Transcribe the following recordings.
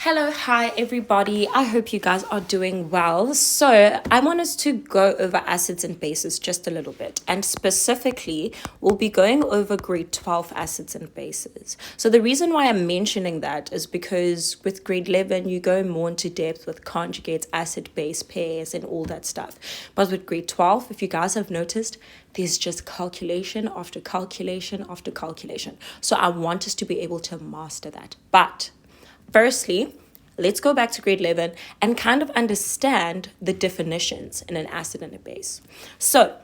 Hello, hi everybody. I hope you guys are doing well. So I want us to go over acids and bases just a little bit. And specifically, we'll be going over grade 12 acids and bases. So the reason why I'm mentioning that is because with grade 11, you go more into depth with conjugates, acid-base pairs, and all that stuff. But with grade 12, if you guys have noticed, there's just calculation after calculation after calculation. So I want us to be able to master that. But firstly, let's go back to grade 11 and kind of understand the definitions in an acid and a base. So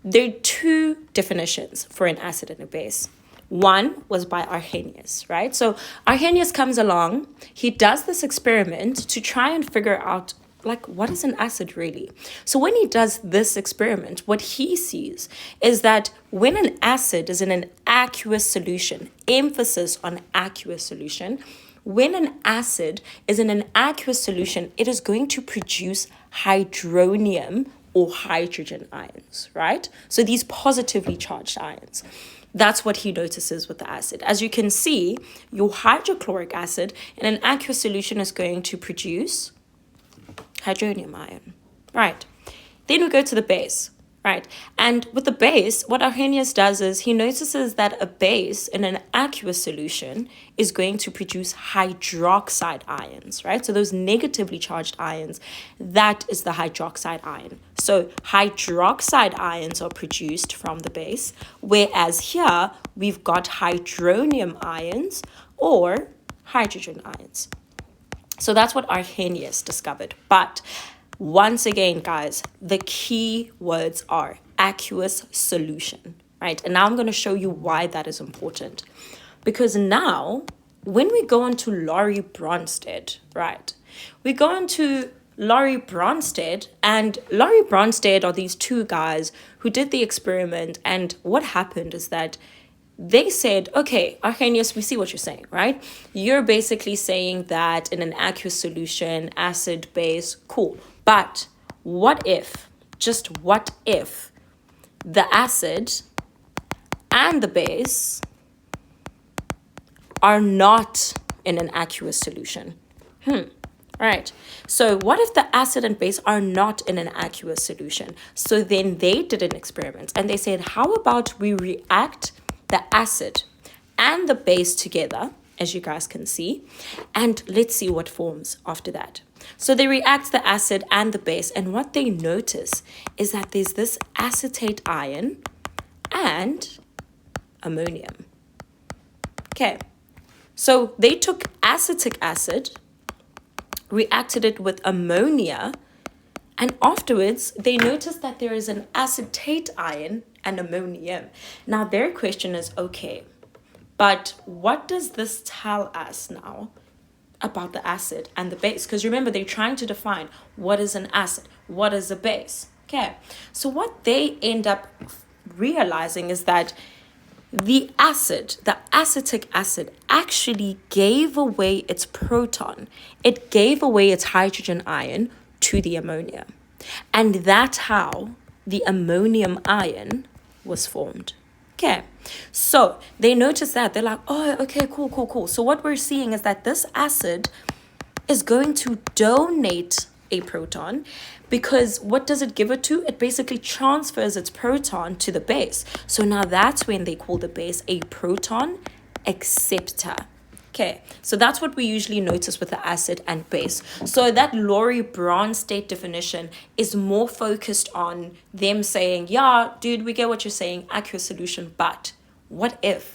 there are two definitions for an acid and a base. One was by Arrhenius, right? So Arrhenius comes along, he does this experiment to try and figure out what is an acid really? So when he does this experiment, what he sees is that when an acid is in an aqueous solution, emphasis on aqueous solution, when an acid is in an aqueous solution, it is going to produce hydronium or hydrogen ions, right? So these positively charged ions. That's what he notices with the acid. As you can see, your hydrochloric acid in an aqueous solution is going to produce hydronium ion, right? Then we go to the base, right? And with the base, what Arrhenius does is he notices that a base in an aqueous solution is going to produce hydroxide ions, right? So those negatively charged ions, that is the hydroxide ion. So hydroxide ions are produced from the base, whereas here we've got hydronium ions or hydrogen ions. So that's what Arrhenius discovered. But once again, guys, the key words are aqueous solution, right? And now I'm going to show you why that is important. Because now, when we go into Lowry-Brønsted, right? We go into Lowry-Brønsted, and Lowry-Brønsted are these two guys who did the experiment. And what happened is that they said, okay, Arrhenius, we see what you're saying, right? You're basically saying that in an aqueous solution, acid, base, cool. But what if, just what if, the acid and the base are not in an aqueous solution? Right. So what if the acid and base are not in an aqueous solution? So then they did an experiment and they said, how about we react the acid and the base together, as you guys can see, and let's see what forms after that. So they react the acid and the base, and what they notice is that there's this acetate ion and ammonium. Okay, so they took acetic acid, reacted it with ammonia, and afterwards they noticed that there is an acetate ion and ammonium. Now their question is, okay, but what does this tell us now about the acid and the base? Because remember, they're trying to define what is an acid, what is a base. Okay, so what they end up realizing is that the acid, the acetic acid, actually gave away its proton. It gave away its hydrogen ion to the ammonia. And that's how the ammonium ion was formed. Okay, so they notice that. They're like, oh, okay, cool. So what we're seeing is that this acid is going to donate a proton, because what does it give it to? It basically transfers its proton to the base. So now that's when they call the base a proton acceptor. Okay, so that's what we usually notice with the acid and base. So that Lowry-Brønsted definition is more focused on them saying, yeah, dude, we get what you're saying, aqueous solution, but what if